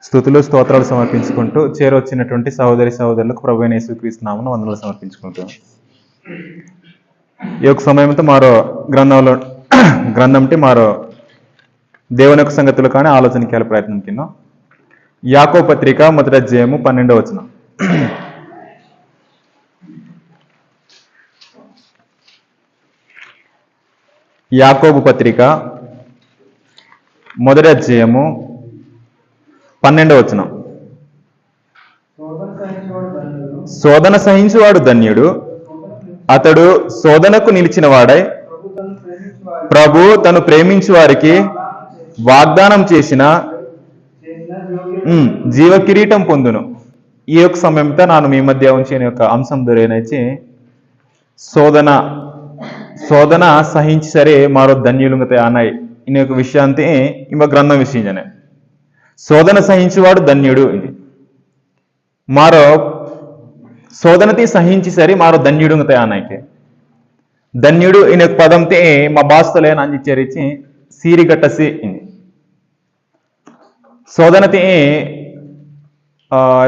స్తుతులు స్తోత్రాలు సమర్పించుకుంటూ చేరొచ్చినటువంటి సహోదరి సహోదరులకు ప్రభువైన యేసుక్రీస్తు నామమున వందనాలు సమర్పించుకుంటూ ఈ యొక్క సమయంతో మారో గ్రంథంటి మారో దేవుని యొక్క సంగతులు కానీ ఆలోచనకి ప్రయత్నం కింద యాకోబు పత్రిక మొదటి అధ్యాయము 12వ వచనం. యాకోబు పత్రిక మొదటి అధ్యాయము 12వ వచనం. శోధన సహించువాడు ధన్యుడు, అతడు శోధనకు నిలిచిన వాడై ప్రభు తను ప్రేమించు వారికి వాగ్దానం చేసిన జీవ కిరీటం పొందును. ఈ యొక్క సమయంతో ನಾನು మీ మధ్య ఉంచిన యొక్క అంశం దొరేనైతే శోధన సహించి సరే మారో ధన్యులుంగతే అన్నాయి ఈ యొక్క విషయాంతే ఇమ గ్రంథం విషయంజనే శోధన సహించువాడు ధన్యుడు. ఇది మారో శోధనతి సహించి సరే మారో ధన్యుడుంగతే అన్నాయికే ధన్యుడు ఈయన పదంతే మా బాస్తలే అందించేరిచి సీరిగట్టసి ఇది శోధనతి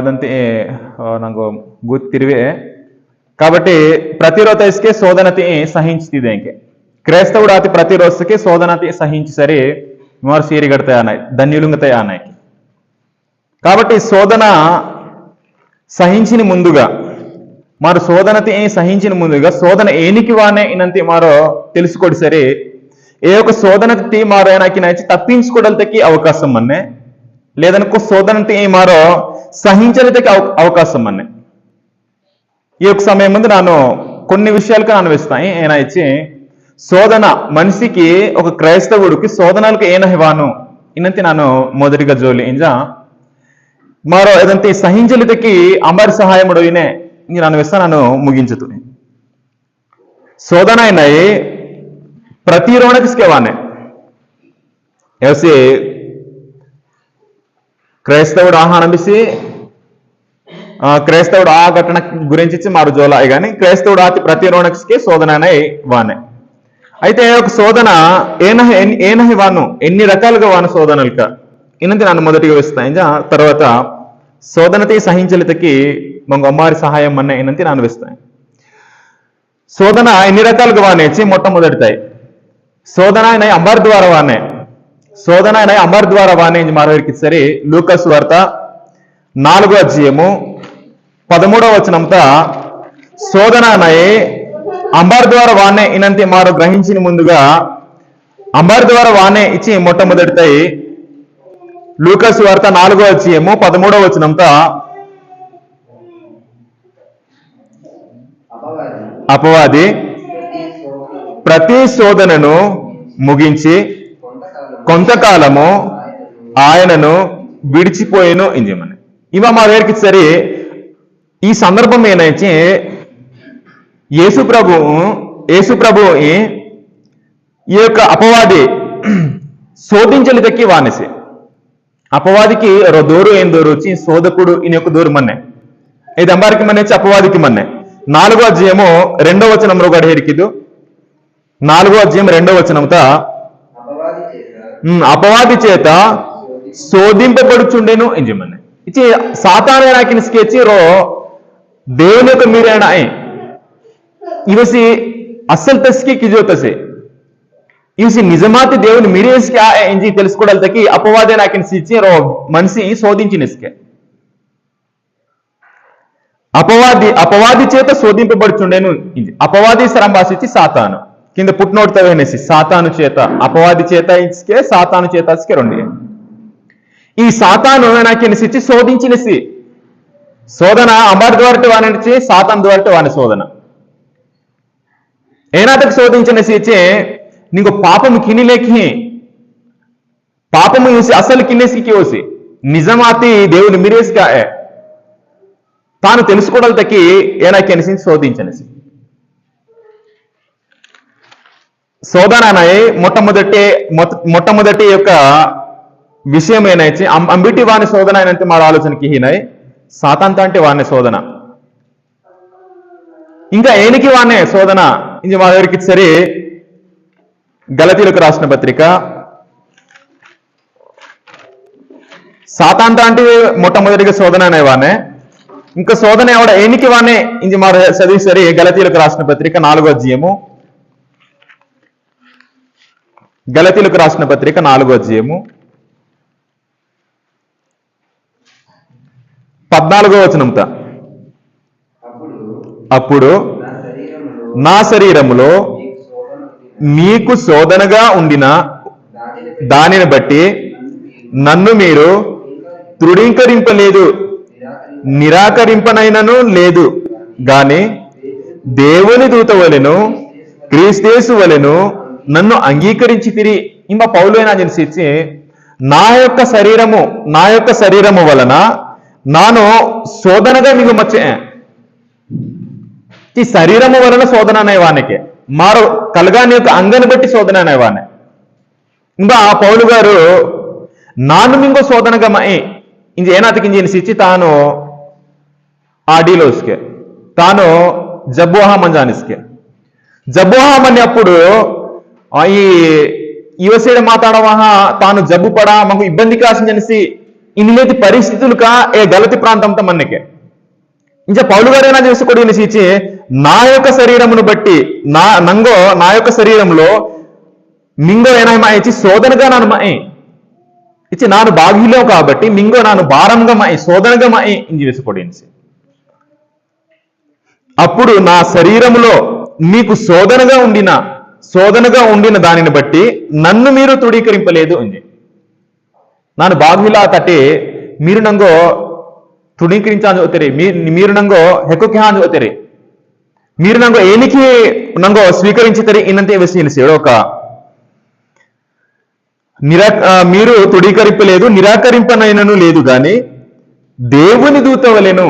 ఇదంతే నాకు గుర్తిరివే కాబట్టి ప్రతిరోధకే శోధనతి సహించుతుంది ఇంకే క్రైస్తవుడు అతి ప్రతిరోజుకి శోధనతి సహించి సరే మారు సీరిగడతాయి అన్నాయి ధన్యులుంగతాయి అన్నాయి. కాబట్టి శోధన సహించిన ముందుగా మారు శోధనతి సహించిన ముందుగా శోధన ఏనికి వానే ఇనంతే మారో తెలుసుకోండి సరే ఏ ఒక శోధనతి మారో ఆయనకి నచ్చి తప్పించుకోవడానికి అవకాశం అన్నే లేదనుకో శోధనతి మారో సహించడానికి అవకాశం అన్నే. ఈ యొక్క సమయం ముందు ನಾನು కొన్ని విషయాలకు ನಾನು వేస్తాయి ఏనా ఇచ్చి శోధన మనిషికి ఒక క్రైస్తవుడికి శోధనలకు ఏనహివాను ఇనంతే ನಾನು మొదటిగా జోలి ఇంజ మారో ఏదంతే సహించలితకి అమర్ సహాయముడు ఇనే ನಾನು వేస్తా ನಾನು ముగించుతూ శోధన అయినాయి ప్రతి రోణకిస్కేవానే ఏసే క్రైస్తవుడు ఆహ్వానించి క్రైస్తవుడు ఆ ఘటన గురించి మారు జోలాయి కానీ క్రైస్తవుడు అతి ప్రతి రోణకిస్కే శోధన అనే వానే. అయితే ఒక శోధన ఏనహి వాను ఎన్ని రకాలుగా వాను శోధనలుక ఇనంతే ನಾನು మొదటిగా వేస్తాను. తర్వాత శోధనతి సహించలితకి మంగ అమ్మారి సహాయం అన్న ఇనంతే ನಾನು వేస్తాను. శోధన ఎన్ని రకాలుగా వానేచి మొట్టమొదటితాయి శోధన అయిన అమర్ ద్వారా వానే శోధన అయిన అమర్ ద్వారా వానే మారవరికి సరే లూకాసు వార్త 4వ అధ్యాయము 13వ వచనంతో శోధన అనే అంబర్ ద్వారా వానే ఇనంతే మారు గ్రహించిన ముందుగా అంబర్ ద్వారా వానే ఇచ్చి మొట్టమొదటితాయి లూకాసు వార్త 4వ అధ్యాయము 13వ వచనంతో అపవాది ప్రతి శోధనను ముగించి కొంతకాలము ఆయనను విడిచిపోయేను ఇంజమని ఇవ మా దగ్గరికి సరే ఈ సందర్భం ఏనైతే యేసు ప్రభు ఈ యొక్క అపవాది శోధించలిదక్కి వానేసి అపవాదికి దూరు ఏం దూరు వచ్చి శోధకుడు ఈయన యొక్క దూరు మన్నే ఇది అంబారికి మన్నేసి అపవాదికి మన్నే 4వ అధ్యాయము 2వ వచనంలో కూడా హెరికిదు 4వ అధ్యాయం 2వ వచనంతో అపవాది చేత శోధింపబడుచుండెను ఇంజమన్నే ఇచ్చి సాతాను నాకిని స్కెచ్ రో దేవుని యొక్క మీరేనా ఇవసి అస్సలు తస్కి కిజోతసే ఇవసి నిజమాతి దేవుని మీరేస్కి ఇంజి తెలుసుకోవడానికి అపవాదే నాకిని సిచ్చి రో మనిషి శోధించినస్కే అపవాది చేత శోధింపబడుచుండేను అపవాది సరంభాషించి సాతాను కింద పుట్టినోడుతావేనేసి సాతాను చేత అపవాది చేత ఇసుకే సాతాను చేత ఇసుకే రెండు ఈ సాతాను నాకెనిసి శోధించినసి శోధన అమర్ ద్వారా వానిచి సాతాన్ ద్వారా వాని శోధన ఏనాటకు శోధించినసి ఇచ్చే నీకు పాపము కినిలేకి పాపము చూసి అసలు కిన్నేసికి వసి నిజమాతి దేవుని మీరేసిగా తాను తెలుసుకోవడానికి ఏనాకెనిసి శోధించనేసి శోధన అనే మొట్టమొదటి యొక్క విషయం ఏనైతే అంబిటి వాని శోధన అయినంతే మా ఆలోచనకి హీనాయి సాతాంత అంటే వానే శోధన ఇంకా ఏనికి వానే శోధన ఇది మా దగ్గరికి సరే గలతీలకు రాసిన పత్రిక సాతాంత అంటే మొట్టమొదటిగా శోధన అనేవానే ఇంకా శోధన ఎవడ ఎనికి వానే ఇంజి మారు చదివి సరి గలతీలకు రాసిన పత్రిక 4వ అధ్యాయము గలతీలకు రాసిన పత్రిక 4వ అధ్యాయము 14వ వచనంతో అప్పుడు నా శరీరములో మీకు శోధనగా ఉండిన దానిని బట్టి నన్ను మీరు తృణీకరింపలేదు, నిరాకరింపనైనను లేదు గాని దేవుని దూత వలెను క్రీస్తేసు వలెను నన్ను అంగీకరించి తిరిగి ఇంబ పౌలు అయినా జనిసి నా యొక్క శరీరము వలన నాను శోధనగా మీకు మచ్చే ఈ శరీరము వలన శోధన అనేవానికి మారు కలగాని యొక్క అంగని బట్టి శోధన అనేవానే ఇంకా ఆ పౌలు గారు నాను మింగో శోధనగా ఇంజ ఏనాతికి జనిసి తాను ఆడిలోస్కే తాను జబ్బోహాం అంజానిస్కే జబ్బోహాం అని అప్పుడు ఈ యువసేడ మాట్లాడవా తాను జబ్బు పడా మాకు ఇబ్బంది కాసిందనేసి ఇన్నిలేటి పరిస్థితులుగా ఏ గలతి ప్రాంతంతో మన్నకే ఇంకా పౌలు గారు ఏనా చేసుకోవడం నిశ్చయించి నా యొక్క శరీరమును బట్టి నా యొక్క శరీరంలో మింగో ఏనా ఇచ్చి శోధనగా నాను ఇచ్చి నాను బాగిలో కాబట్టి మింగో నాను భారంగా శోధనగా ఇంజి వేసుకోవడం అప్పుడు నా శరీరములో మీకు శోధనగా ఉండిన దానిని బట్టి నన్ను మీరు తృణీకరింపలేదు అంది ನಾನು ಬಾಗಿಲ ತಟ್ಟೆ మీరు ನಂಗೋ ತೃಣೀಕರಿಂಚಾಂದು ಹೋಗ್ತೀರಿ మీరు ನಂಗೋ ಹೆಕ್ಕಕ್ಕೆ ಹಾಂದು ಹೋಗ್ತೀರಿ మీరు ನಂಗೋ ಏನಿಕೆ ನಂಗೋ ಸ್ವೀಕరించితరి ಇನ್ನಂತೆ విషయం ఒక మీరు తృణీకరింపలేదు నిరాకరింపనైనను లేదు గాని దేవుని దూత వలెను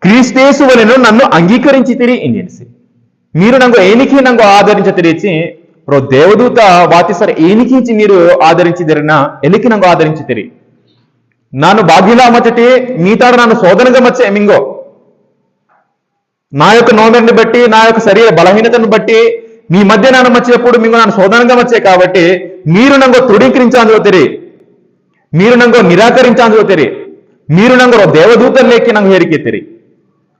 క్రీస్తేసు వలెను నన్ను అంగీకరించితిరి ఇంజెన్సి మీరు ನಂಗೋ ಏನಿಕೆ ನಂಗೋ ಆಧರಿಸಿತಿರಿచి ಬ್ರೋ ದೇವದೂತ ವಾತಿಸರ ಏನಿಕಿಂಚಿ మీరు ఆదరించిదరిన ఎలికి ನಂಗೋ ఆదరించితిరి ನಾನು ಬಾಗಿಲ మచ్చటి మీతాడ నన్ను శోధనగా మచ్చే మింగో నా యొక్క నోమెని బట్టి నా యొక్క శరీర బలహీనతను బట్టి మీ మధ్య నన్ను మచ్చేప్పుడు మింగో నన్ను శోధనగా మచ్చే కాబట్టి మీరు ನಂಗೋ తృణీకరించాంದು ಹೋಗ್ತೀರಿ మీరు ನಂಗೋ నిరాకరించాంದು ಹೋಗ್ತೀರಿ మీరు ನಂಗೋ ದೇವದೂತಲೇಕಿ ನಂಗೋ ಹೇರಿಕೆತಿರಿ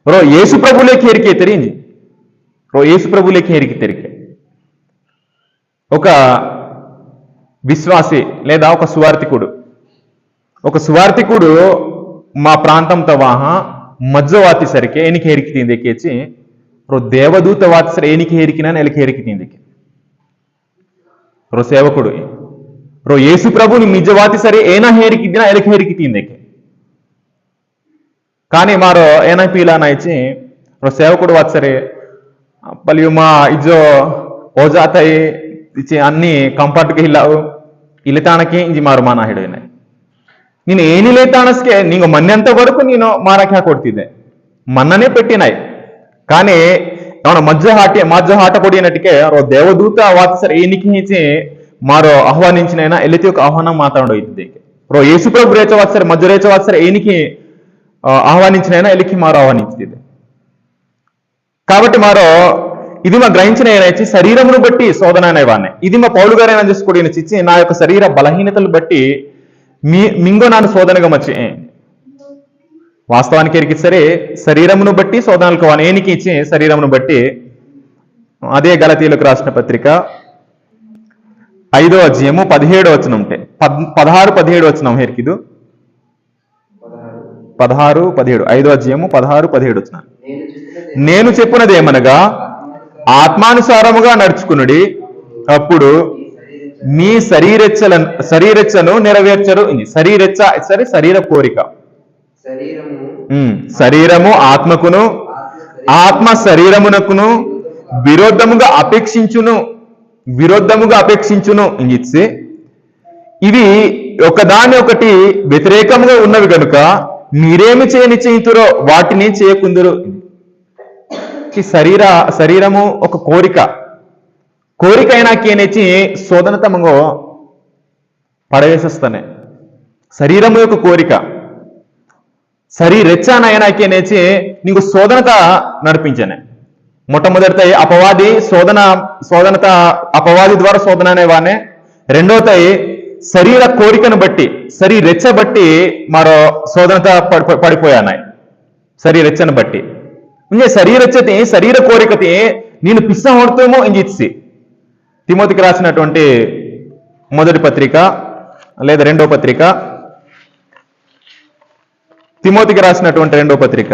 ರೋ యేసు ప్రభులేకి ಹೇರಿಕೆತಿರಿ ರೋ యేసు ప్రభులేకి ಹೇರಿಕೆತಿರಿ ఒక విశ్వాసి లేదా ఒక సువార్థికుడు మా ప్రాంతంతో మధ్యవాతి సరికి ఏనికి హేరికి తిందెక్కేచి రో దేవదూత వాతి సరి ఏనికి హేరికినా నెలకి హేరికి తిందెక్కి రో సేవకుడు రో యేసు ప్రభుని నిజవాతి సరి ఏనా హేరికిద్దినా ఎలకి హేరికి తిందెక్కి కానీ మారో ఏనా పీలానా ఇచ్చి రో సేవకుడు వాతి సరి పలియు మా ఇజో ఓజాతాయి ఇచ్చి అన్ని కంఫರ್ಟ್ಗೆ ಇಲ್ಲವು ಇಲೆತಾನಕ್ಕೆ ಇಂಜಿ ಮಾರು ಮಾನ ಹಿಡಿನೆ ನೀನು ಏನಿಲೆ ತಾಣಸ್ಕೆ ನಿಂಗೆ ಮನ್ನೆಂತ ವರೆಗೂ ನೀನು ಮಾರಕ್ಕೆ ಹಾಕೊಡ್ತಿದ್ದೆ ಮನ್ನನೇ ಪೆಟ್ಟಿನಾಯ್ కానీ ಅವನ మధ్య హాట పొడినట్టుకే దేవదూత వాత్సర ఏనికి ఇచ్చి మారో ఆహ్వానించినైనా ఎలితి ఒక ఆహ్వానం మాట్లాడోయిద్ది రో యేసు ప్రభు రేచ వాత్సర మధ్య రేచ వాత్సర ఏనికి ఆహ్వానించినైనా ఎలికి మారో ఆహ్వానించింది కాబట్టి మారో ఇది మా గ్రహించిన ఏనైచి శరీరమును బట్టి శోధన అనేవాడిని ఇది మా పౌలు గారు ఏమైనా చేసుకోవడం ఇచ్చి నా యొక్క శరీర బలహీనతలు బట్టి మింగో నాను శోధనగా మచ్చి వాస్తవానికి ఎరికి సరే శరీరమును బట్టి శోధనలకు వాని ఏనికి ఇచ్చి శరీరమును బట్టి అదే గలతీలకు రాసిన పత్రిక 5వ అధ్యాయము 17వ వచనం ఉంటే 16-17 వచనం హేరికిదు 16-17 5వ అధ్యాయము 16-17 వచనం నేను చెప్పినదేమనగా ఆత్మానుసారముగా నడుచుకునుడి అప్పుడు మీ శరీరెచ్చను నెరవేర్చరు శరీరెచ్చ సరే శరీర కోరిక శరీరము ఆత్మకును ఆత్మ శరీరమునకును విరోధముగా అపేక్షించును ఇంగిచ్చి ఇవి ఒకదాని ఒకటి వ్యతిరేకముగా ఉన్నవి కనుక మీరేమి చేయనిశ్చయితురో వాటిని చేయకుందురు శరీరము ఒక కోరిక అయినాకేనేచి శోధనతమంగో పడవేసేస్తానే శరీరము యొక్క కోరిక శరీరెచ్చానయనాకేనేచి నీకు శోధనత నడిపించానే మొట్టమొదటితో అపవాది అపవాది ద్వారా శోధన అనేవానే రెండోతాయి శరీర కోరికను బట్టి శరీరెచ్చ బట్టి మరో శోధనత పడిపోయానాయి శరీరెచ్చను బట్టి ఇంకే శరీరెచ్చతే శరీర కోరికతే నేను పిస్స ಹೊಡ್ತೇమో ఇంజిత్సి తిమోతికి రాసినటువంటి మొదటి పత్రిక లేదా రెండో పత్రిక తిమోతికి రాసినటువంటి రెండో పత్రిక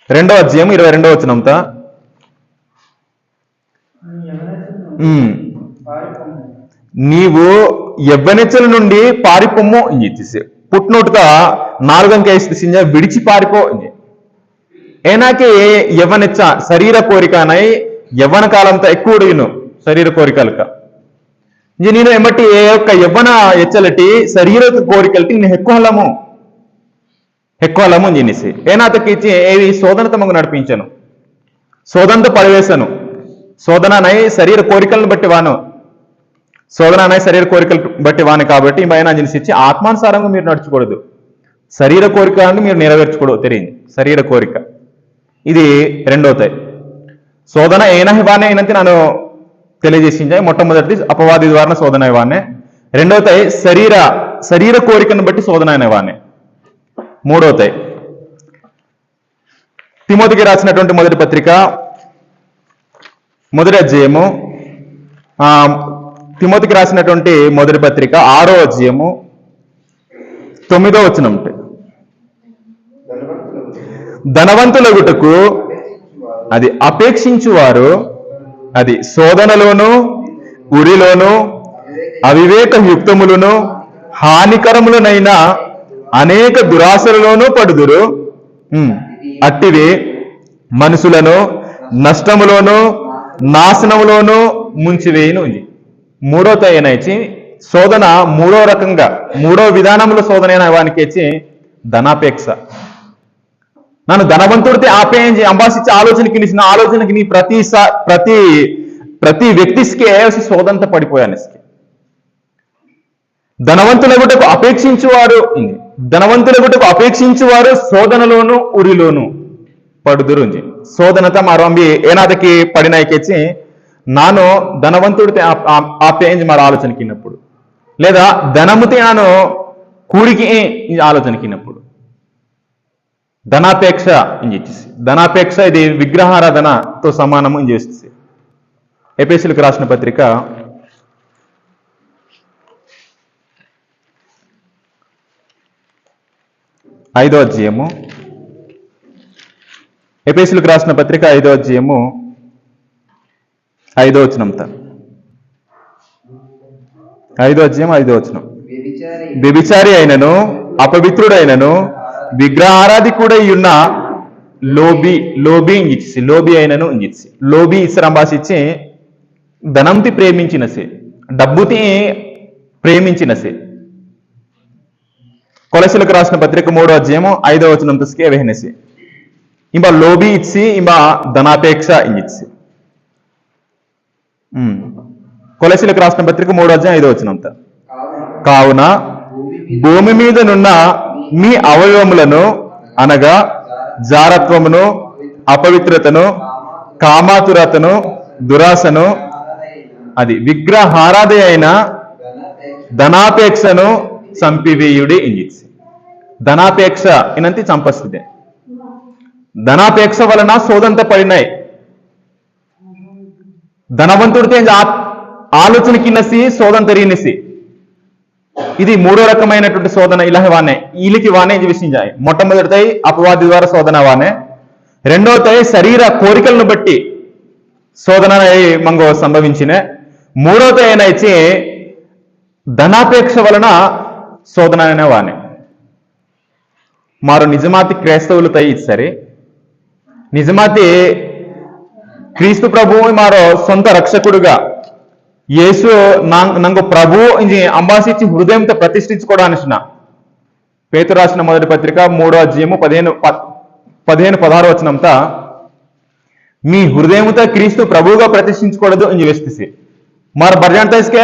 2వ అధ్యాయం 22వ వచనంతో నీవు యవ్వనెచ్చల నుండి పారిపోము ఇంజిచ్చేసి పుట్టినోటుగా 4 అంకె ఇస్తే విడిచి పారిపో ఇంజి ఏనాకే యవ్వనెచ్చ శరీర కోరికనై యవ్వన కాలంతో ఎక్కువ ఉడిగిను శరీర కోరికలక ఇంజి నేను ఎమ్మటి ఏ యొక్క యవ్వన ఎచ్చలటి శరీర కోరికలటి నేను ఎక్కువ హలము ఇంజినిసి ఏనాతకి ఇచ్చి ఏవి శోధనతో మగు నడిపించాను శోధనతో పడివేశాను శోధననై శరీర కోరికలను బట్టి వాను శోధననై శరీర కోరికలు బట్టి వాను కాబట్టి పైన ఇచ్చి ఆత్మానుసారంగా మీరు నడుచుకూడదు శరీర కోరికలను మీరు నెరవేర్చుకోవడం తెలియదు శరీర కోరిక ఇది రెండోతాయి శోధన ఏనా ఇవానే అయినంత నేను తెలియజేసింది మొట్టమొదటిది అపవాది ద్వారా శోధన ఇవానే రెండోతాయి శరీర కోరికను బట్టి శోధన అయిన ఇవానే మూడోతాయి తిమోతికి రాసినటువంటి మొదటి పత్రిక మొదటి అధ్యాయము తిమోతికి రాసినటువంటి మొదటి పత్రిక 6వ అధ్యాయము 9వ వచనం ధనవంతులగుటకు అది అపేక్షించువారు అది శోధనలోను ఉరిలోను అవివేక యుక్తములను హానికరములనైన అనేక దురాశలలోనూ పడుదురు అట్టివి మనుషులను నష్టములోను నాశనములోను ముంచివేయును మూడో తయనైచి శోధన మూడో రకంగా మూడో విధానంలో శోధన వానికి ఇచ్చి ధనాపేక్ష నన్ను ధనవంతుడితే ఆపేయించి అంబాసిచ్చే ఆలోచనకి నిసిన ఆలోచనకి నీ ప్రతి వ్యక్తికి శోధనతో పడిపోయాను ధనవంతులగుటకు అపేక్షించువారు శోధనలోను ఉరిలోను పడుదురు శోధనత మారంబి ఏనాదకి పడినాయికెచ్చి నాను ధనవంతుడితే ఆపేయించి మరి ఆలోచనకిన్నప్పుడు లేదా ధనముతే నాను కూడికి ఆలోచనకిన్నప్పుడు ధనాపేక్ష ఇంచేసి ధనాపేక్ష ఇది విగ్రహారాధనతో సమానము ఇంచేసి ఎఫెసీయులకు రాసిన పత్రిక 5వ అధ్యాయము ఎఫెసీయులకు రాసిన పత్రిక 5వ అధ్యాయము 5వ వచనంతో 5వ అధ్యాయం 5వ వచనం వ్యభిచారి అయినను అపవిత్రుడైనను విగ్రహారాధికుడై ఉన్న లోబి ఇంజిచ్చి లోబి అయినను ఇంజిచ్చి లోబి ఇసరంబాసిచ్చి ధనంతి ప్రేమించినసే డబ్బుతి ప్రేమించినసే కొలసీలకు రాసిన పత్రిక 3వ అధ్యాయము 5వ వచనంతో వెహనసి ఇంబ లోబి ఇచ్చి ఇంబ ధనాపేక్ష ఇంజిచ్చి కొలసీలకు రాసిన పత్రిక 3వ అధ్యాయం 5వ వచనంతో కావున భూమి మీదనున్న మీ అవయవములను అనగా జారత్వమును అపవిత్రతను కామాతురతను దురాశను అది విగ్రహారాధ అయిన ధనాపేక్షను చంపివేయుడి ఇంజిచ్చి ధనాపేక్ష ఇనంతి చంపస్తుంది ధనాపేక్ష వలన శోధంత పడినాయి ధనవంతుడితే ఆలోచన కిన్నసి శోధన తెరిగినసి ఇది మూడో రకమైనటువంటి శోధన ఇలాహ వానే వీళ్ళకి వానే విషయం మొట్టమొదటితాయి అపవాది ద్వారా శోధన వానే రెండోతాయి శరీర కోరికలను బట్టి శోధన మంగో సంభవించిన మూడోతాయి అయినైతే ధనాపేక్ష వలన శోధన అనే వానే మారు నిజమాతి క్రైస్తవులు తయి సరే నిజమాతి క్రీస్తు ప్రభువు మారో సొంత రక్షకుడుగా యేసు నంగు ప్రభు ఇంజి అంబాసిచ్చి హృదయంతో ప్రతిష్ఠించుకోవడానికి పేతురు రాసిన మొదటి పత్రిక 3వ అధ్యాయము 15-16 వచనంతా మీ హృదయముతో క్రీస్తు ప్రభువుగా ప్రతిష్ఠించకూడదు అని వేస్తేసి మరి బర్జంతైస్కే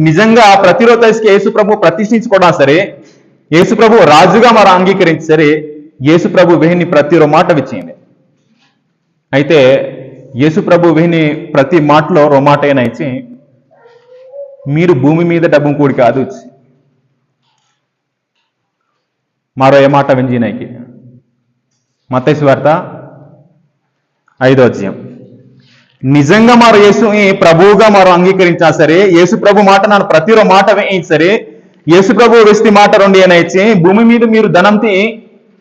నిజంగా ప్రతిరోధైస్కే యేసు ప్రభు ప్రతిష్ఠించుకోవడం సరే యేసు ప్రభు రాజుగా మరి అంగీకరించి సరే యేసు ప్రభు వేహిని ప్రతిరో మాట విచ్చింది అయితే యేసు ప్రభు విని ప్రతి మాటలో రోమాటైన ఇచ్చి మీరు భూమి మీద డబ్బు కూడి కాదు మరో ఏ మాట వింజినాయికి మత్తయి సువార్త 5వ అధ్యాయం నిజంగా మారు యేసు ప్రభువుగా మారు అంగీకరించా సరే యేసు ప్రభు మాట నన్ను ప్రతిరో మాట వేయించి సరే యేసు ప్రభు వెస్తి మాట 2 అని ఇచ్చి భూమి మీద మీరు ధనంతి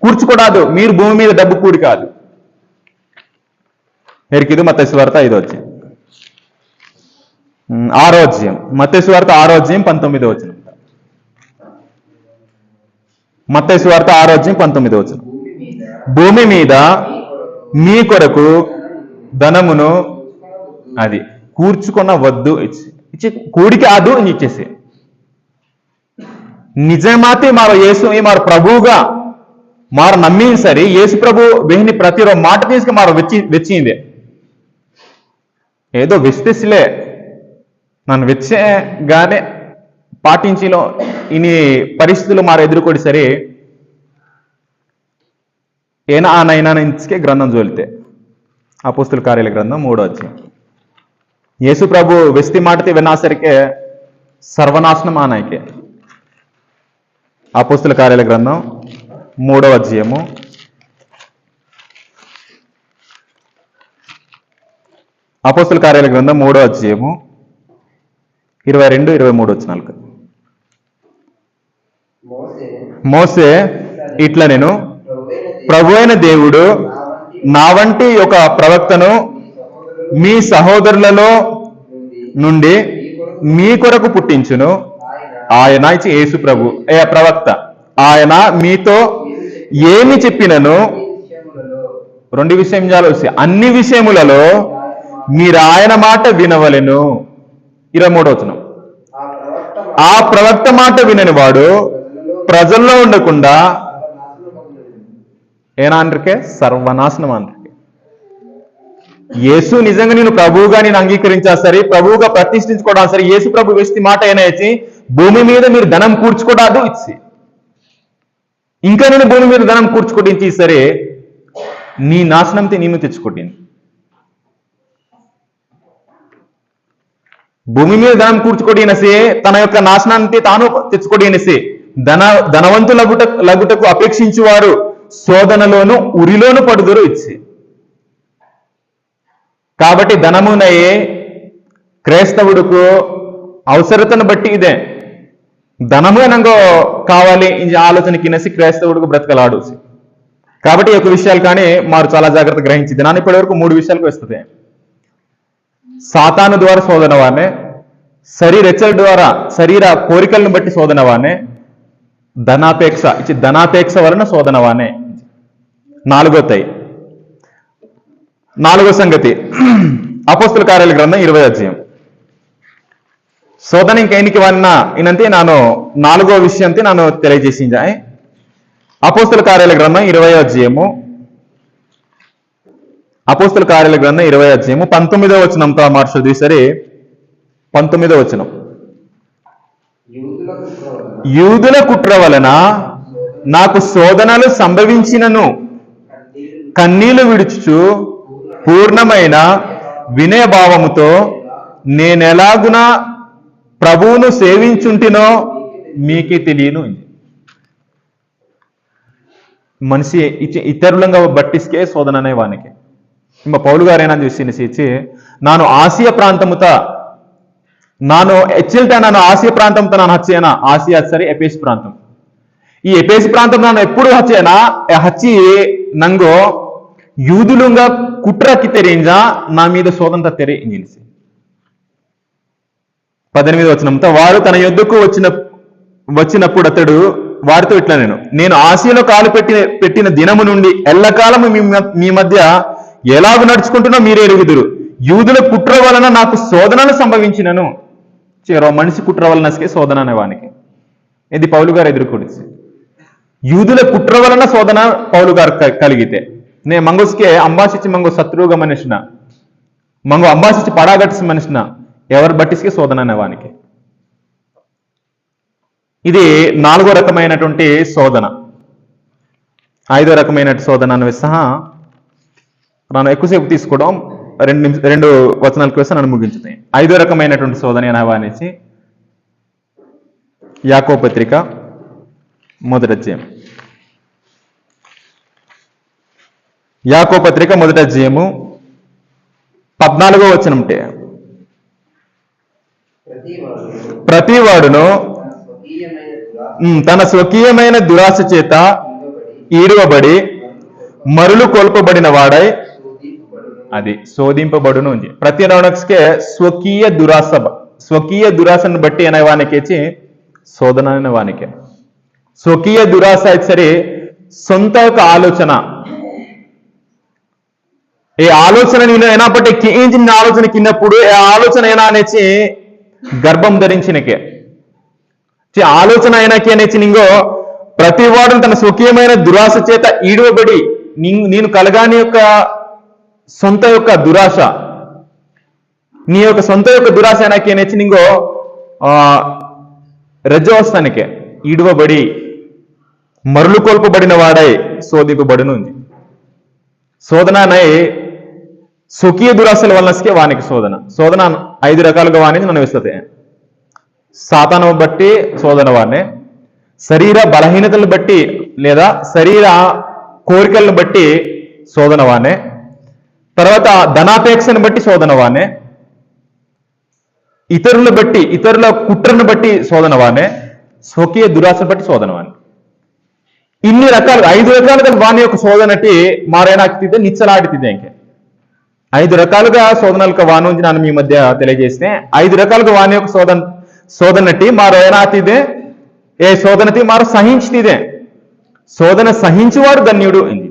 కూర్చుకోడాదు మీరు భూమి మీద డబ్బు కూడి కాదు ఎరికిదు మత్తయి సువార్త 5వ అధ్యాయం 6వ అధ్యాయం మత్తయి సువార్త 6వ అధ్యాయం 19వ వచనం మత్తయి సువార్త 6వ అధ్యాయం 19వ వచనం భూమి మీద మీ కొరకు ధనమును అది కూర్చుకొన వద్దు ఇచ్చి కూడికి ఆదు అని ఇచ్చేసి నిజమాతే మారు యేసు మారు ప్రభువుగా మారు నమ్మి సరే యేసు ప్రభు వెహిని ప్రతిరో మాట తీసుకు మారు వెచ్చింది ఏదో వెస్తేసిలే నన్ను వెచ్చగానే పాటించిలో ఇన్ని పరిస్థితులు మారు ఎదుర్కొడి సరే ఏనా ఆ నైనా నుంచికే గ్రంథం జోలితే అపోస్తుల కార్యాల గ్రంథం 3వ అధ్యాయం యేసు ప్రభు వెస్తి మాటతే వినాసరికే సర్వనాశనం ఆనాయికే అపోస్తుల కార్యాల గ్రంథం 3వ అధ్యాయము అపోస్తుల కార్యాల గ్రంథం 3వ అధ్యాయము 22-23 వచనాలకు మోసే ఇట్లా నేను ప్రభు అయిన దేవుడు నా వంటి ఒక ప్రవక్తను మీ సహోదరులలో నుండి మీ కొరకు పుట్టించును ఆయన యేసు ప్రభు ప్రవక్త ఆయన మీతో ఏమి చెప్పినను 2 విషయాలు అన్ని విషయములలో మీరు ఆయన మాట వినవలెను 23వ వచనం ఆ ప్రవక్త మాట వినని వాడు ప్రజల్లో ఉండకుండా ఏనా అంటరికే సర్వనాశనం అంటరికే యేసు నిజంగా నేను ప్రభువుగా నేను అంగీకరించా సరే ప్రభువుగా ప్రతిష్ఠించుకోవడం సరే యేసు ప్రభు వేసి మాట అయినా ఇచ్చి భూమి మీద మీరు ధనం కూర్చుకోడాదు ఇచ్చి ఇంకా నేను భూమి మీద ధనం కూర్చుకోటించి సరే నీ నాశనంతో నేను తెచ్చుకోటింది భూమి మీద ధనం కూర్చుకోడినసే తన యొక్క నాశనాన్ని తాను తెచ్చుకోడినసే ధనవంతు లగుటకు అపేక్షించువారు శోధనలోను ఉరిలోను పడుదురు ఇచ్చి కాబట్టి ధనమునయే క్రైస్తవుడుకు అవసరతను బట్టి ఇదే ధనము నంగో కావాలి ఇది ఆలోచన కినేసి క్రైస్తవుడుకు బ్రతకలాడు కాబట్టి ఈ యొక్క విషయాలు కానీ మారు చాలా జాగ్రత్త గ్రహించి దినాన్ని ఇప్పటి వరకు 3 విషయాలకు వస్తుంది సాతాను ద్వారా శోధనవానే శరీరెచ్చల ద్వారా శరీర కోరికలను బట్టి శోధనవానే ధనాపేక్ష వలన శోధనవానే 4వ సంగతి అపోస్తుల కార్యాల గ్రంథం 20వ అధ్యాయం శోధన ఇంకెనికి వన్న ఇనంతే ನಾನು 4వ విషయంతే ನಾನು తెలియజేసింజా అపోస్తుల కార్యాల గ్రంథం 20వ అధ్యాయము అపోస్తుల కార్యాల గ్రంథం 20వ అధ్యాయము 19వ వచనంతో మార్చదు సరే 19వ వచనం యూదుల కుట్ర వలన నాకు శోధనలు సంభవించినను కన్నీళ్లు విడుచుచు పూర్ణమైన వినయభావముతో నేనెలాగున ప్రభువును సేవించుంటినో మీకే తెలియను మనిషి ఇతరులంగా బట్టిస్కే శోధన అనే వానికి ఇంక పౌలు గారు ఏనా చూసి ನಾನು ಆಸಿಯಾ ಪ್ರಾಂತముత ನಾನು ಹೆಚ್ಚಿಲ್ಟ ನಾನು ಆಸಿಯಾ ಪ್ರಾಂతంతో ನಾನು ಹಚ್ಚೇನ ఆసియా సరే ఎపేస్ ప్రాంతం ఈ ఎపేస్ ప్రాంతం ನಾನು ఎప్పుడు హచ్చేనా హచ్చి నంగో యూదులుగా కుట్రకి తెరేంజా నా మీద శోధంత తెరే ఇంజిలిసి 18వ వచనంతో వారు తన యొద్దకు వచ్చినప్పుడు అతడు వారితో ఇట్లా నేను ఆసియాలో కాలు పెట్టిన దినము నుండి ఎల్లకాలము మీ మధ్య ఎలాగూ నడుచుకుంటున్నా మీరే ఎరుగుదురు యూదుల కుట్ర వలన నాకు శోధనలు సంభవించినను మనిషి కుట్ర వలన శోధన అనేవానికి ఇది పౌలు గారు ఎదుర్కొడిసి యూదుల కుట్ర వలన శోధన పౌలు గారు కలిగితే నే మంగోస్కే అంబాసిచ్చి మంగో శత్రువుగా మనిషిన మంగో అంబాసిచ్చి పడాగట్టిసి మనిషిన ఎవరు బట్టిస్కే శోధన అనేవానికి ఇది 4వ రకమైనటువంటి శోధన 5వ రకమైన శోధన అనేవి సహా మనం ఎక్కువసేపు తీసుకోవడం రెండు వచనాలకు వేస్తే నన్ను ముగించుతాయి. 5వ రకమైనటువంటి శోధన ఏనావా అనేసి యాకోబు పత్రిక 1వ అధ్యాయం. యాకోబు పత్రిక 1వ అధ్యాయము 14వ వచనం ఉంటే, ప్రతివాడును తన స్వకీయమైన దురాశ చేత ఈడవబడి మరులు కొల్పబడిన వాడై, అది శోధింపబడును ఉంది. ప్రతి నోనక్స్కే స్వకీయ దురాశను బట్టి అనేవానికి శోధన అనేవానికి. స్వకీయ దురాశ అయితే సరే, సొంత ఒక ఆలోచన, ఏ ఆలోచన నేను ఏనాపట్టి కేంచిన ఆలోచన కిన్నప్పుడు ఏ ఆలోచన ఏనా అనేసి గర్భం ధరించినకే ఆలోచన అయినాకి అనేసి నింగో ప్రతివాడు తన స్వకీయమైన దురాశ చేత ఈడవబడి నేను కలగాని యొక్క సొంత యొక్క దురాశ, నీ యొక్క సొంత యొక్క దురాశ అయినాకి అనేసి నింగో రజోస్తానికే ఈడవబడి మరులు కొల్పబడిన వాడై శోధింపబడును ఉంది. శోధననై స్వకీయ దురాశల వలనకే వానికి శోధన 5 రకాలుగా వానికి నన్ను ఇస్తుంది. సాతాను బట్టి శోధన వాడినే, శరీర బలహీనతలను బట్టి లేదా శరీర కోరికలను బట్టి శోధన వానే, తర్వాత ధనాపేక్షను బట్టి శోధన వానే, ఇతరుల కుట్రను బట్టి శోధన వానే, స్వకీయ దురాశను బట్టి శోధన వానే. ఇన్ని రకాలు 5 రకాలుగా వాని యొక్క శోధనటి మారేనాక్తిదే నిచ్చలాడితే ఇంకే 5 రకాలుగా శోధనలకు వాను నుంచి నన్ను మీ మధ్య తెలియజేస్తే 5 రకాలుగా వాని యొక్క శోధనటి మారు ఏనాతిదే, ఏ శోధనతి మారు సహించితే, శోధన సహించువాడు ధన్యుడు ఇంది.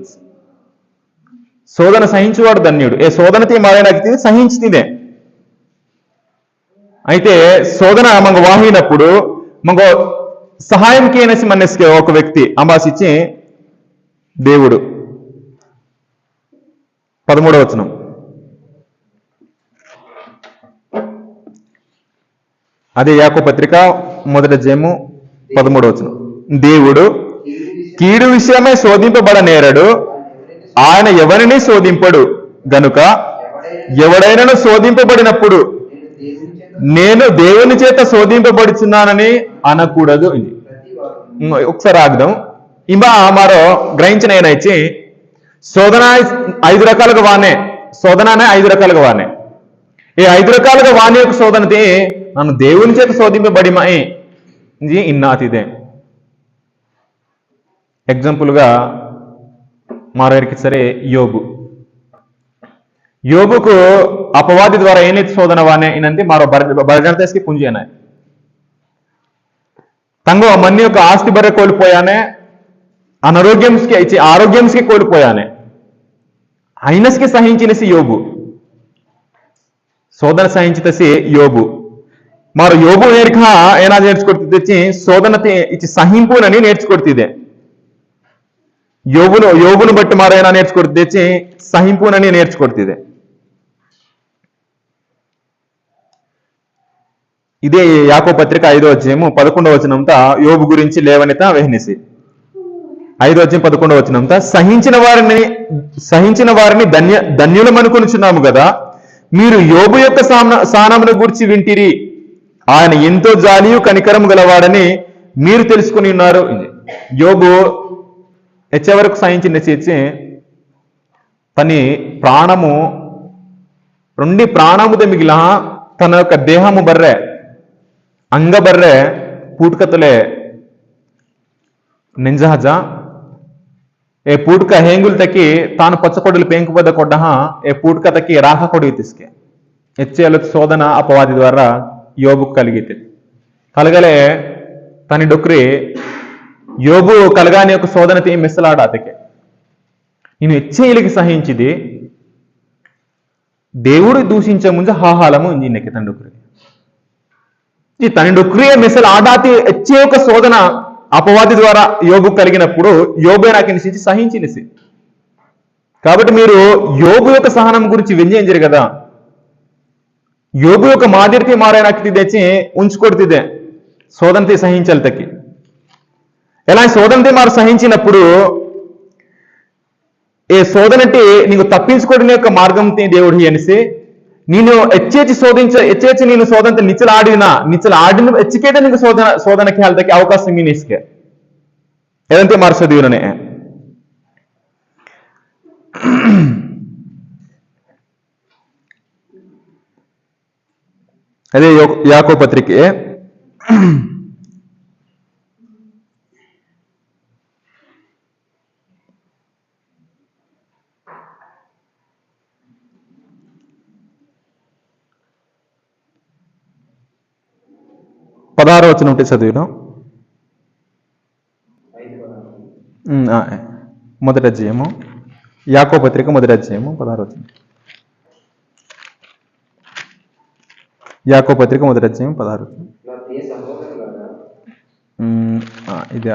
శోధన సహించువాడు ధన్యుడు, ఏ శోధనతి మారేనాకి సహించితే. అయితే శోధన మంగ వాహినప్పుడు మంగ సహాయం కేనసి మనస్కే ఒక వ్యక్తి అంబాసిచ్చి దేవుడు. 13వ వచనం, అదే యాకోబు పత్రిక 1వ అధ్యాయము 13వ వచనం. దేవుడు కీడు విషయమై శోధింపబడనేరడు, ఆయన ఎవరిని శోధింపడు గనుక ఎవడైనాను శోధింపబడినప్పుడు నేను దేవుని చేత శోధింపబడుచున్నానని అనకూడదు. ఒకసారి ఆగ్దాం. ఇంబా మరో గ్రహించిన ఆయన ఇచ్చి శోధన 5 రకాలుగా వానే, శోధననే 5 రకాలుగా వానే. ఈ 5 రకాలుగా వాని యొక్క శోధనతే నన్ను దేవుని చేత శోధింపబడిమాయి ఇన్నాతిదే. ఎగ్జాంపుల్గా మారేరికి సరే యోబుకు అపవాది ద్వారా ఏనైతే శోధన వానే ఇనంతే మారో బరజనతేస్కి పుంజి అనాయి. ತಂಗೋ ಮನ್ನ యొక్క ఆస్తి బర్రె కోల్పోయానే, ఆరోగ్యంకి కోల్పోయానే, అయినస్కి సహించినసి యోబు, శోధన సహించితసి యోబు. మారు యోబు ఏనా నేర్చుకొಡ್ತಿದ್ದೆ శోధనತೆ ఇచ్చి సహింపునని నేర్చుకొಡ್ತಿದ್ದೆ. యోబును బట్టి మారు ఏనా నేర్చుకొಡ್ತಿದ್ದೆ సహింపునని నేర్చుకొಡ್ತಿದ್ದೆ. ఇదే యాకోబు పత్రిక 5వ అధ్యాయము 11వ వచనంతో యోబు గురించి లేవనిత వెహనిసి. 5వ అధ్యాయం 11వ వచనంతో సహించిన వారిని ధన్యులమనుకొనుచున్నాము కదా, మీరు యోబు యొక్క సానమును గురించి వింటిరి, ఆయన ఎంతో జాలియు కనికరము గలవాడని మీరు తెలుసుకుని ఉన్నారు. యోబు ఎచ్చవరకు సహించిన చేర్చి తని ప్రాణము మిగిలిన తన యొక్క దేహము బర్రె ಅಂಗ ಬರ್ರೆ ಪೂಟ್ಕತಲೆ ನಿಂಜಹಜ ఏ పూటక హేంగుల్ తకి తాను పచ్చకొడలు పెంకుబద్ద కొడ్డహ ఏ పూటక తకి రాహ కొడిగి తీసుకే హెచ్చేల శోధన అపవాది ద్వారా యోబు కలిగితే కలగలే తని డొక్రి యోబు కలగాని యొక్క శోధనతి మిస్సలాడాతకే నేను హెచ్చేలికి సహించిది దేవుడు దూషించే ముందు హాహాలము ఇంజిన్నెక్కి తన డొక్రి తన డొక్రియే మిస్సలు ఆడాతి హెచ్చే ఒక శోధన అపవాది ద్వారా యోబు కలిగినప్పుడు యోబు నాకు నిశ్చించి సహించినసి. కాబట్టి మీరు యోబు యొక్క సహనం గురించి వింజేంజరు కదా, యోబు యొక్క మాదిరితే మారేనాకి తెచ్చి ఉంచుకొడుతుంది శోధనతే సహించాలి తక్కి. ఎలా శోధనతే మారు సహించినప్పుడు ఏ శోధనటి నీకు తప్పించుకోవడం యొక్క మార్గం దేవుడు అనిసి ನೀನು ಹೆಚ್ಚೆಚ್ಚು ನೀನು ಶೋಧಂತ ನಿಚ್ಚಲ ಆಡಿನ ಹೆಚ್ಚಿಕೇದ ನಿಂಗೆ ಶೋಧನಕ್ಕೆ ಹಾಲ್ದಕ್ಕೆ ಅವಕಾಶ ಮೀನಿಸ್ಕೆ ఏదంటే మార్చదీవుననే అదే యాకోబు పత్రికే 16వ వచనం ఉంటే చదివినాం. మొదటి అధ్యాయము యాకోబు పత్రిక మొదటి అధ్యాయము 16వ వచనం. యాకోబు పత్రిక మొదటి అధ్యాయం 16వ వచనం. ఇదే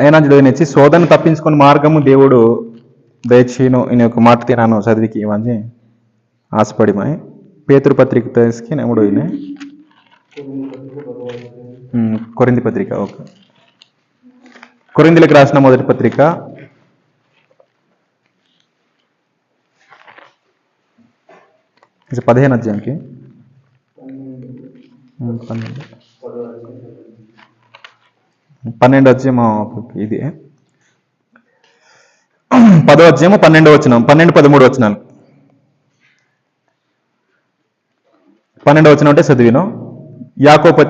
ఏనాడు నేర్చి శోధన తప్పించుకుని మార్గము దేవుడు దయచేయను ఈయన యొక్క మాట తీరాను చదివికి ఇవన్నీ ఆశపడిమాయి పేతురు పత్రిక తీసుకి నెమ్మడు ఈయన కొరింథీ పత్రిక ఓకే కొరింథీలకు రాసిన మొదటి పత్రిక 15వ అధ్యాయానికి 12వ అధ్యాయము ఇది 10వ అధ్యాయము 12వ వచనం 12-13 వచనాలు 12వ వచనం అంటే చదివిను యాకోబు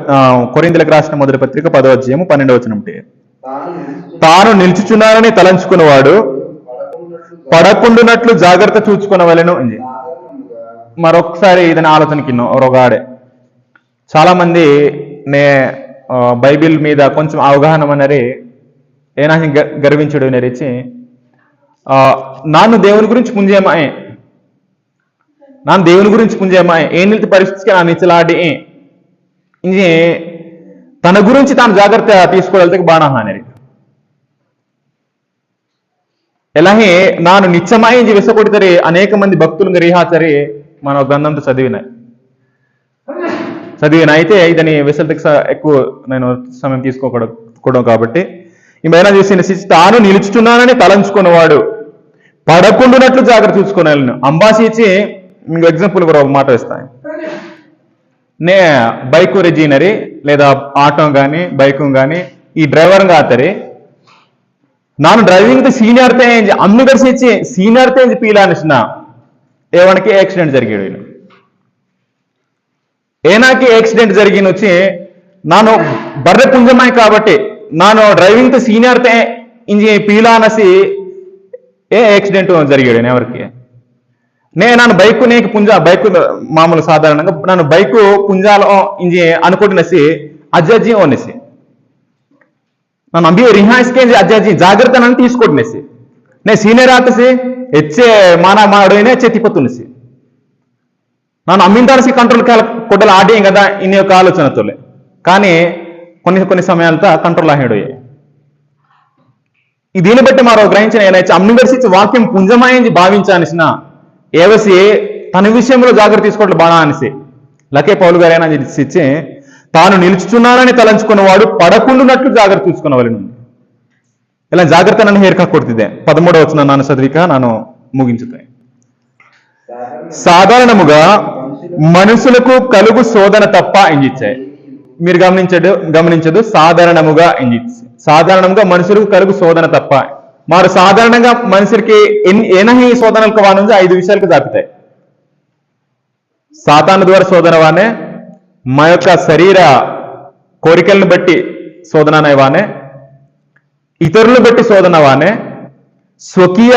కొరింథీలకు రాసిన మొదటి పత్రిక 10వ అధ్యాయము 12వ వచనం అంటే తాను నిలుచుచున్నానని తలంచుకున్నవాడు పడకుండునట్లు జాగ్రత్త చూచుకునవలెను. మరొకసారి ఇదని ఆలోచనకి ఒరగాడే చాలా మంది బైబిల్ మీద కొంచెం అవగాహన అనేది ఏనా గర్వించడు నేరిచి ನಾನು దేవుని గురించి పుంజేమాయే ನಾನು దేవుని గురించి పుంజేమాయే ఏ నిలిచి పరిస్థితికి నా నిచ్చలాడి ఇంజి తన గురించి తాను జాగ్రత్త తీసుకోగలితే బాణ అనేది ఎలాగే ನಾನು నిత్యమాయి ఇంజి విసకొడితరే అనేక మంది భక్తులు రీహాచరి మన గ్రంథంతో చదివిన అయితే ఇదని వెసల్తకి ఎక్కువ నేను సమయం తీసుకోకూడదు కాబట్టి ఈమెనా చేసిన తాను నిలుచుచున్నానని తలంచుకున్నవాడు పడకుండునట్లు జాగ్రత్త చూసుకుని అంబాసి ఇచ్చి మీకు ఎగ్జాంపుల్ కూడా ఒక మాట ఇస్తాను. నే బైక్ రెజీనరీ లేదా ఆటో కానీ బైక్ కానీ ఈ డ్రైవర్ ಆತರೆ ನಾನು ಡ್ರೈವಿಂಗ್ ಸೀನಿಯರ್ತೆ ಅನ್ನು ಗಡಿಸಿ ಸೀನಿಯರ್ತೆ ಪೀಲ ಅನಿಸಿನ ఏవనికి యాక్సిడెంట్ జరిగాడు. ఏనాకి యాక్సిడెంట్ జరిగిన వచ్చి ನಾನು ಬರ್ರೆ ಪುಂಜಮಾಯಿ కాబట్టి ನಾನು ಡ್ರೈವಿಂಗ್ ಸೀನಿಯರ್ತೆ ಇಂಜಿ ಪೀಲಾ ಅನಸಿ యాక్సిడెంట్ జరిగాడు ఎవరికి ನಾನು ಬೈಕ್ ನೇಕ್ ಬೈಕ್ ಮಾಮೂಲು సాధారణంగా ನಾನು బైక్ పుంజాలో ఇంజి అనుకుంటున్నసి అజ్జి ఓనేసి ನಾನು ಅಂಬಿ ರಿಹಾಯಿಸ್ಕೆ ಅಜ್ಜಿ ಜಾಗ್ರತೆ ನಾನು తీసుకుంటున్నసి నే సీనియర్ ఆతసి ಹೆಚ್ಚೆ ಮಾನ ಮಾಡೋನೇ చెత్తిపోతున్నసి ನಾನು అమ్మిందాల్సి కంట్రోల్ కొట్టలు ఆడేం కదా ఇన్ని యొక్క ఆలోచనతోలే కానీ కొన్ని సమయాలతో కంట్రోల్ ఆహేడోయే దీన్ని బట్టి మరో గ్రహించిన ఏనైతే అమ్మిగడిసి వాక్యం పుంజమాయించి భావించానిసిన ఏవసి తన విషయంలో జాగ్రత్త తీసుకోవడం బాగా అనిసి లకే పౌలు గారు అయినా ఇచ్చి తాను నిలుచుచున్నానని తలంచుకున్నవాడు పడకుండునట్లు జాగ్రత్త చూసుకున్నవాళ్ళు ఇలా జాగ్రత్త నన్ను ಹೇರ್ಕ ಕೊಡ್ತಿದ್ದೆ 13వ వచనం ನಾನು చదివిక ನಾನು ముగించుతాయి. సాధారణముగా మనుషులకు కలుగు శోధన తప్ప ఇంజిచ్చాయి. మీరు గమనించదు సాధారణముగా సాధారణంగా మనుషులకు కలుగు శోధన తప్ప మారు సాధారణంగా మనుషులకి ఏనహి శోధనలకు వానుంది 5 విషయాలకు జాపుతాయి. సాతాను ద్వారా శోధన వానే మా యొక్క శరీర కోరికలను బట్టి శోధన అనేవానే ఇతరులను బట్టి శోధన వానే స్వకీయ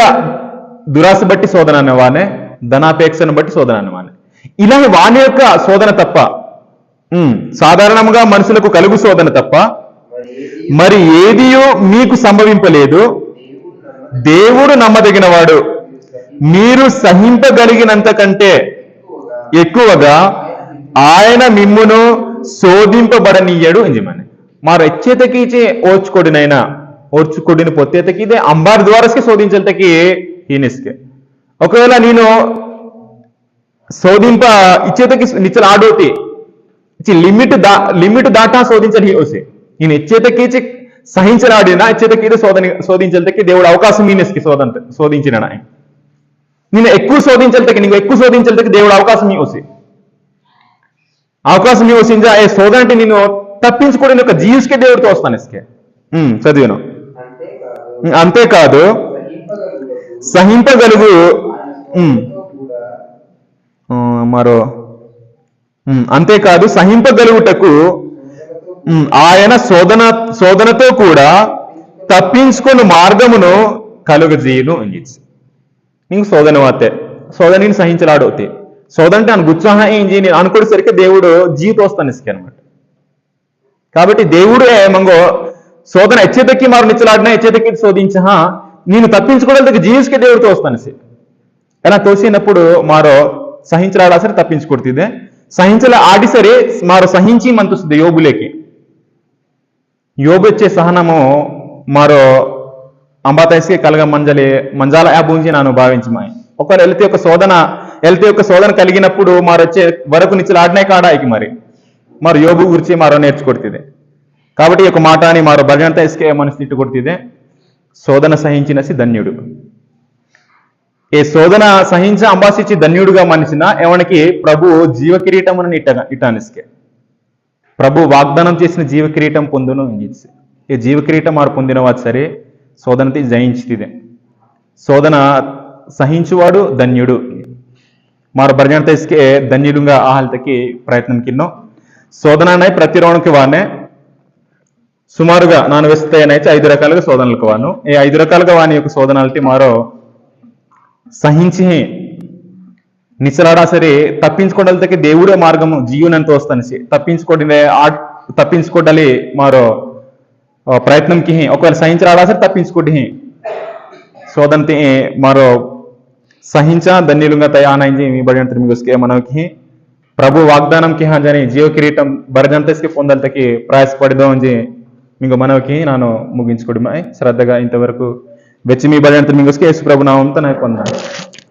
దురాశ బట్టి శోధన అనేవానే ధనాపేక్షను బట్టి శోధన అనేవానే ఇలా వాని యొక్క శోధన తప్ప సాధారణంగా మనుషులకు కలుగు శోధన తప్ప మరి ఏదియో మీకు సంభవింపలేదు. దేవుడు నమ్మదగినవాడు మీరు సహింపగలిగినంత కంటే ఎక్కువగా ఆయన మిమ్మును శోధింపబడనీయడు ఇంజిమని మారు ఎచ్చేతకీచే ఓర్చుకొడిన పొత్తేతకీదే అంబార్ ద్వారస్కి శోధించల్తకి హీనిస్కే ఒకవేళ నేను శోధింప ఇచ్చేతకి నిచ్చలు ఆడోతి లిమిట్ దాటా శోధించని ఓసే నేను ఇచ్చేతకీచి సహించలాడినా ఇచ్చేతకీదే శోధించల్తకి దేవుడు అవకాశం ఈయనస్కి శోధించిన నేను ఎక్కువ శోధించల్తకి దేవుడు అవకాశం ఇవ్వసి ఏ శోధనంటే నేను తప్పించుకోవడం ఒక జీవిస్కే దేవుడితో వస్తాను ఇసుకే చదివాను అంతేకాదు సహింపగలుగు మరో అంతేకాదు సహింపగలుగుటకు ఆయన శోధనతో కూడా తప్పించుకుని మార్గమును కలుగజేయును అని నీకు శోధన వాతే శోధనని సహించలాడవుతాయి శోధన అంటే ఆయన గుత్సాహ ఏం చేయని అనుకోసరికి దేవుడు జీవితోస్తాను ఇసుకే అనమాట కాబట్టి దేవుడు ఏమంగో శోధన ఎచ్చేతకి మారు నిచ్చలాడినా ఎచ్చేతకి శోధించ నేను తప్పించుకోవడానికి జీవిస్కే దేవుడితో వస్తాను ఎలా తోసినప్పుడు మారో సహించలాడా సరే తప్పించుకొడుతుంది సహించలే ఆడి సరే మారో సహించి మంతుస్తుంది యోబులేకి యోబు వచ్చే సహనము మారో అంబాతైస్కి కలగ మంజాల బూంచి ನಾನು భావించమాయి ఒకవేళ వెళ్తే ఒక శోధన కలిగినప్పుడు మారు వచ్చే వరకు నిచ్చలాడినే కాడాయికి మరి యోబు గురించి మారో నేర్చుకొడుతుంది కాబట్టి ఈ యొక్క మాట అని మారో భగవంತ ఇసుకే మనసు తిట్టు కొడుతుంది శోధన సహించినసి ధన్యుడు ఏ శోధన సహించ అంబాసిచ్చి ధన్యుడుగా మనిషిన ఎవనికి ప్రభు జీవ కిరీటమును ఇటానిస్కే ప్రభు వాగ్దానం చేసిన జీవ కిరీటం పొందును ఈ జీవ కిరీటం మారు పొందినవాడు సరే శోధనతి జయించితిదే శోధన సహించువాడు ధన్యుడు మారు భగవంತ ఇసుకే ధన్యుడుగా ఆహాలతకి ప్రయత్నం కిన్నో శోధన ప్రతిరోణకి వానే సుమారుగా నాను వేస్తాయనైతే 5 రకాలుగా శోధనలకు వాను ఈ 5 రకాలుగా వాని యొక్క శోధనలకి మారో సహించి నిచ్చలాడా సరే తప్పించుకోవడానికి దేవుడే మార్గము జీవనంతో వస్తాను తప్పించుకోవడాలి మారో ప్రయత్నంకి ఒకవేళ సహించలాడా సరే తప్పించుకోటి శోధనతి మారో సహించా ధన్యులుగా తయానైంది మీ బడి మనకి ప్రభు వాగ్దానంకి హాజని జీవ కిరీటం బరజంతస్కి పొందలకి ప్రయాసపడదో అని మీకు మనకి ನಾನು ముగించుకోవడమే శ్రద్ధగా ఇంతవరకు వెచ్చి మీ బడి యేసు ప్రభు నామంతో నాకు పొందాను